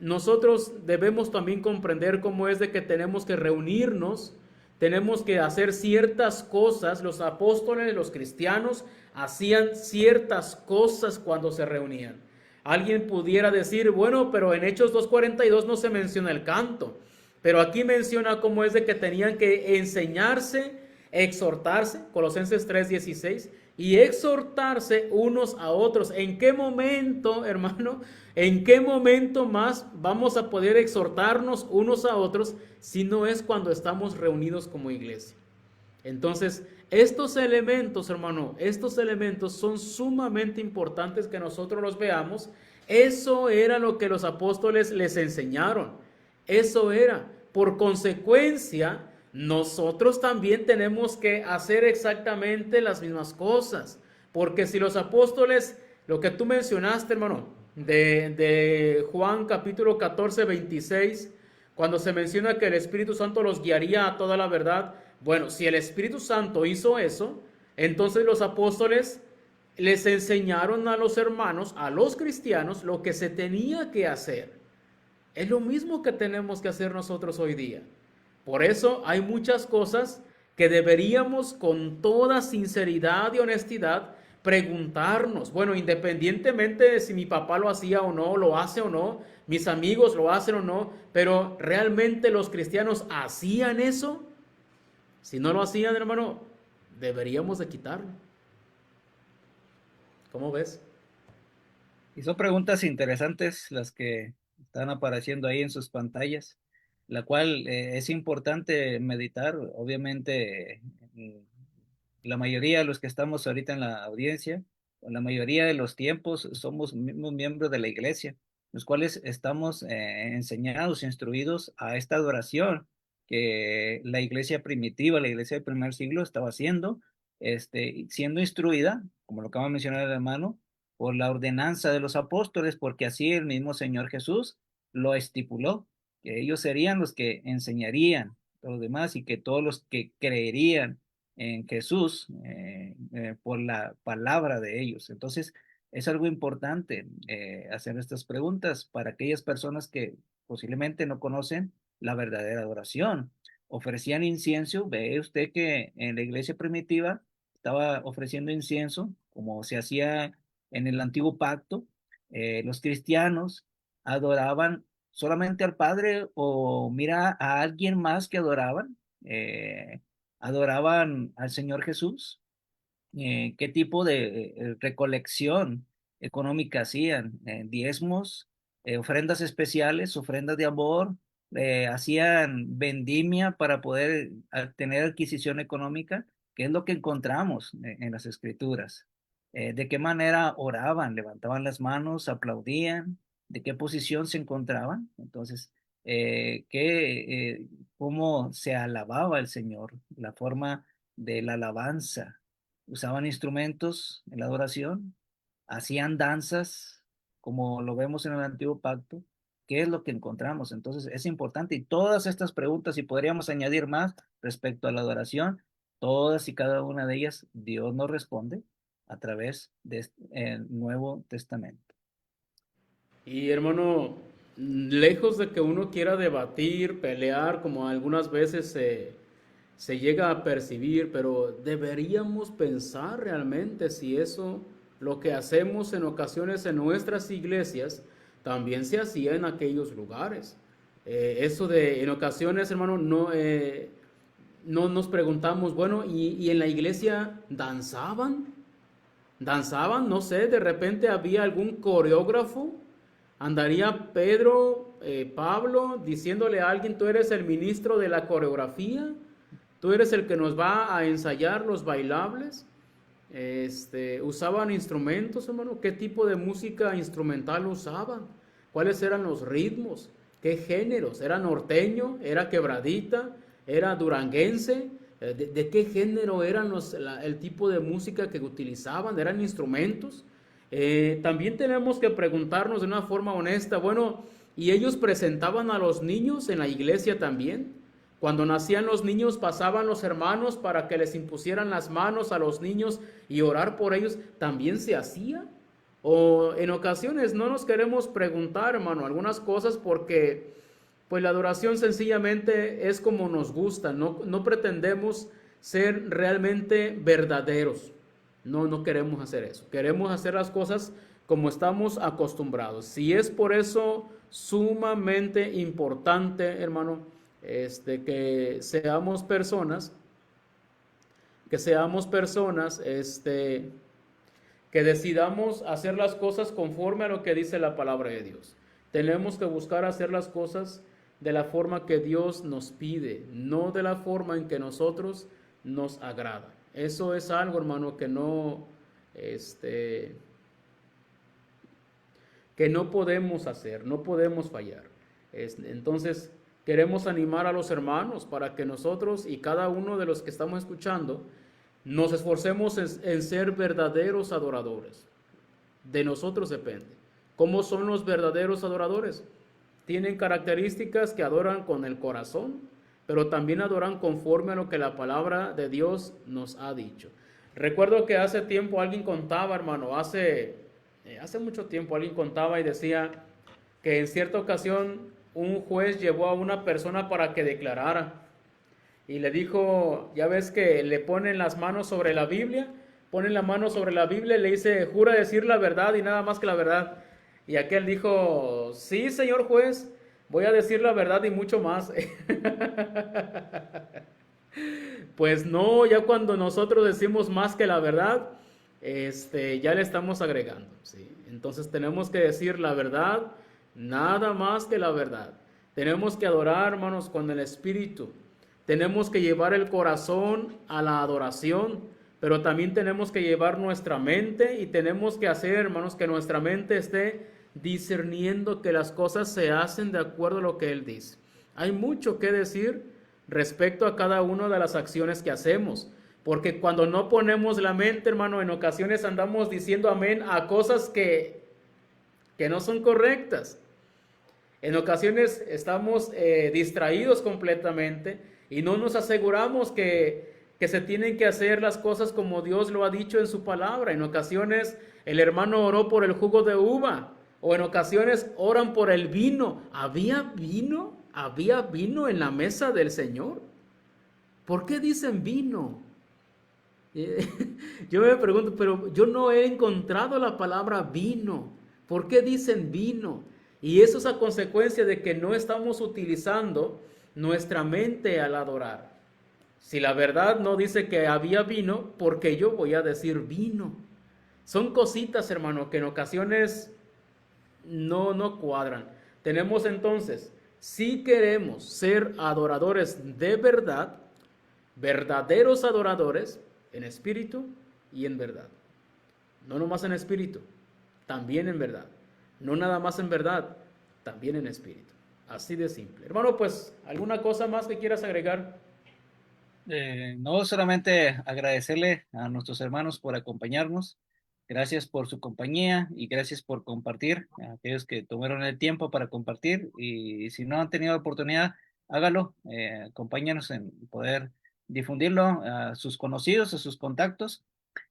Nosotros debemos también comprender cómo es de que tenemos que reunirnos, tenemos que hacer ciertas cosas. Los apóstoles, los cristianos, hacían ciertas cosas cuando se reunían. Alguien pudiera decir, bueno, pero en Hechos 2:42 no se menciona el canto, pero aquí menciona cómo es de que tenían que enseñarse, exhortarse, Colosenses 3:16, y exhortarse unos a otros. ¿En qué momento, hermano? ¿En qué momento más vamos a poder exhortarnos unos a otros si no es cuando estamos reunidos como iglesia? Entonces, estos elementos, hermano, estos elementos son sumamente importantes que nosotros los veamos. Eso era lo que los apóstoles les enseñaron. Eso era. Por consecuencia, nosotros también tenemos que hacer exactamente las mismas cosas. Porque si los apóstoles, lo que tú mencionaste, hermano, de Juan capítulo 14, 26, cuando se menciona que el Espíritu Santo los guiaría a toda la verdad. Bueno, si el Espíritu Santo hizo eso, entonces los apóstoles les enseñaron a los hermanos, a los cristianos, lo que se tenía que hacer. Es lo mismo que tenemos que hacer nosotros hoy día. Por eso hay muchas cosas que deberíamos con toda sinceridad y honestidad preguntarnos. Bueno, independientemente de si mi papá lo hacía o no, lo hace o no, mis amigos lo hacen o no, pero ¿realmente los cristianos hacían eso? Si no lo hacían, hermano, deberíamos de quitarlo. ¿Cómo ves? Y son preguntas interesantes las que están apareciendo ahí en sus pantallas, la cual es importante meditar. Obviamente, la mayoría de los que estamos ahorita en la audiencia, o la mayoría de los tiempos, somos mismos miembros de la iglesia, los cuales estamos enseñados, instruidos a esta adoración que la iglesia primitiva, la iglesia del primer siglo estaba haciendo, siendo instruida, como lo acaba de mencionar el hermano, por la ordenanza de los apóstoles, porque así el mismo Señor Jesús lo estipuló, que ellos serían los que enseñarían a los demás y que todos los que creerían en Jesús por la palabra de ellos. Entonces, es algo importante hacer estas preguntas para aquellas personas que posiblemente no conocen la verdadera adoración. Ofrecían incienso. Ve usted que en la iglesia primitiva estaba ofreciendo incienso, como se hacía en el antiguo pacto. Los cristianos adoraban solamente al Padre, o mira a alguien más que adoraban. Adoraban al Señor Jesús. ¿Qué tipo de recolección económica hacían? Diezmos, ofrendas especiales, ofrendas de amor, hacían vendimia para poder tener adquisición económica, que es lo que encontramos en las escrituras. ¿De qué manera oraban? Levantaban las manos, aplaudían, ¿de qué posición se encontraban? Entonces, cómo se alababa el Señor, la forma de la alabanza. Usaban instrumentos en la adoración, hacían danzas, como lo vemos en el antiguo pacto. ¿Qué es lo que encontramos? Entonces es importante, y todas estas preguntas, y podríamos añadir más respecto a la adoración, todas y cada una de ellas Dios nos responde a través del Nuevo Testamento. Y hermano, lejos de que uno quiera debatir, pelear, como algunas veces se llega a percibir, pero deberíamos pensar realmente si eso, lo que hacemos en ocasiones en nuestras iglesias, también se hacía en aquellos lugares. Eso de, en ocasiones, hermano, no nos preguntamos, bueno, ¿y en la iglesia danzaban? danzaban, no sé, de repente había algún coreógrafo, andaría Pedro, Pablo, diciéndole a alguien, tú eres el ministro de la coreografía, tú eres el que nos va a ensayar los bailables. Usaban instrumentos, hermano. ¿Qué tipo de música instrumental usaban? ¿Cuáles eran los ritmos? ¿Qué géneros? ¿Era norteño? ¿Era quebradita? ¿Era duranguense? ¿De qué género eran el tipo de música que utilizaban? ¿Eran instrumentos? También tenemos que preguntarnos de una forma honesta, bueno, ¿y ellos presentaban a los niños en la iglesia también? Cuando nacían los niños, pasaban los hermanos para que les impusieran las manos a los niños y orar por ellos. ¿También se hacía? O en ocasiones no nos queremos preguntar, hermano, algunas cosas porque pues la adoración sencillamente es como nos gusta. No pretendemos ser realmente verdaderos. No queremos hacer eso. Queremos hacer las cosas como estamos acostumbrados. Si es por eso sumamente importante, hermano, que seamos personas, que decidamos hacer las cosas conforme a lo que dice la palabra de Dios. Tenemos que buscar hacer las cosas de la forma que Dios nos pide, no de la forma en que nosotros nos agrada. Eso es algo, hermano, que no podemos hacer, no podemos fallar. Entonces, queremos animar a los hermanos para que nosotros y cada uno de los que estamos escuchando nos esforcemos en ser verdaderos adoradores. De nosotros depende. ¿Cómo son los verdaderos adoradores? Tienen características que adoran con el corazón, pero también adoran conforme a lo que la palabra de Dios nos ha dicho. Recuerdo que hace tiempo alguien contaba, hermano, hace mucho tiempo alguien contaba y decía que en cierta ocasión un juez llevó a una persona para que declarara y le dijo, ya ves que le ponen las manos sobre la Biblia, ponen la mano sobre la Biblia y le dice, jura decir la verdad y nada más que la verdad. Y aquel dijo, sí, señor juez, voy a decir la verdad y mucho más. Pues no, ya cuando nosotros decimos más que la verdad, ya le estamos agregando, ¿sí? Entonces tenemos que decir la verdad, nada más que la verdad. Tenemos que adorar, hermanos, con el Espíritu. Tenemos que llevar el corazón a la adoración, pero también tenemos que llevar nuestra mente y tenemos que hacer, hermanos, que nuestra mente esté discerniendo que las cosas se hacen de acuerdo a lo que Él dice. Hay mucho que decir respecto a cada una de las acciones que hacemos, porque cuando no ponemos la mente, hermano, en ocasiones andamos diciendo amén a cosas que no son correctas. En ocasiones estamos distraídos completamente y no nos aseguramos que se tienen que hacer las cosas como Dios lo ha dicho en su palabra. En ocasiones el hermano oró por el jugo de uva, o en ocasiones oran por el vino. ¿Había vino? ¿Había vino en la mesa del Señor? ¿Por qué dicen vino? Yo me pregunto, pero yo no he encontrado la palabra vino. ¿Por qué dicen vino? Y eso es a consecuencia de que no estamos utilizando nuestra mente al adorar. Si la verdad no dice que había vino, ¿por qué yo voy a decir vino? Son cositas, hermano, que en ocasiones no cuadran. Tenemos entonces, si queremos ser adoradores de verdad, verdaderos adoradores, en espíritu y en verdad. No nomás en espíritu, también en verdad. No nada más en verdad, también en espíritu. Así de simple. Hermano, pues, ¿alguna cosa más que quieras agregar? No, solamente agradecerle a nuestros hermanos por acompañarnos. Gracias por su compañía y gracias por compartir, a aquellos que tomaron el tiempo para compartir. Y si no han tenido oportunidad, hágalo. Acompáñanos en poder difundirlo a sus conocidos, a sus contactos.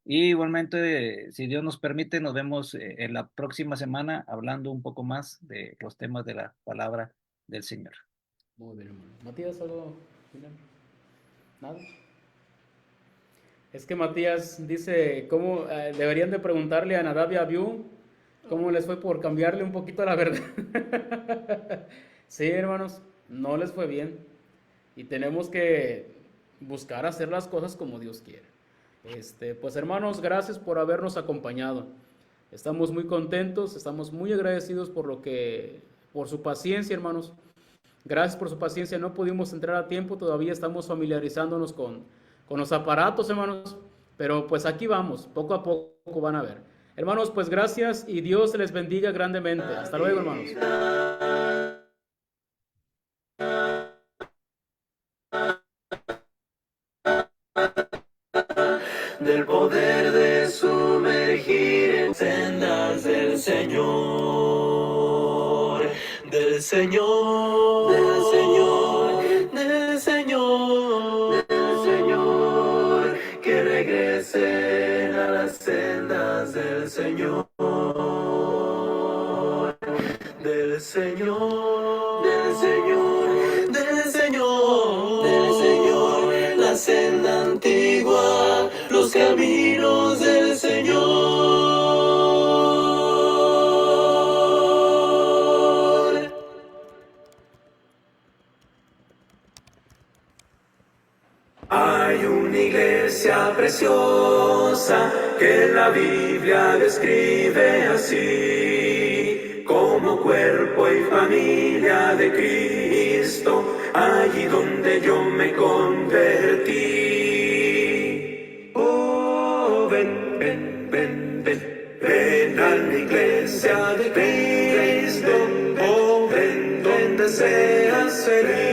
Y igualmente, si Dios nos permite, nos vemos en la próxima semana hablando un poco más de los temas de la palabra del Señor. Muy bien, hermano. Matías, ¿algo final? ¿Nada? Es que Matías dice, ¿cómo deberían de preguntarle a Nadab y a Abiú cómo les fue por cambiarle un poquito la verdad? Sí, hermanos, no les fue bien. Y tenemos que buscar hacer las cosas como Dios quiere. Pues hermanos, gracias por habernos acompañado. Estamos muy contentos, estamos muy agradecidos por su paciencia, hermanos. Gracias por su paciencia. No pudimos entrar a tiempo, todavía estamos familiarizándonos con los aparatos, hermanos. Pero pues aquí vamos, poco a poco van a ver. Hermanos, pues gracias y Dios les bendiga grandemente. Hasta luego, hermanos. Del poder de sumergir en sendas del Señor, del Señor, del Señor, del Señor, del Señor, que regresen a las sendas del Señor, del Señor, del Señor, del Señor, del Señor, la senda antigua, los caminos del Señor. Hay una iglesia preciosa que la Biblia describe así, como cuerpo y familia de Cristo, allí donde yo me convertí. Oh, ven, ven, ven, ven, ven a la iglesia de Cristo, oh, ven donde seas feliz.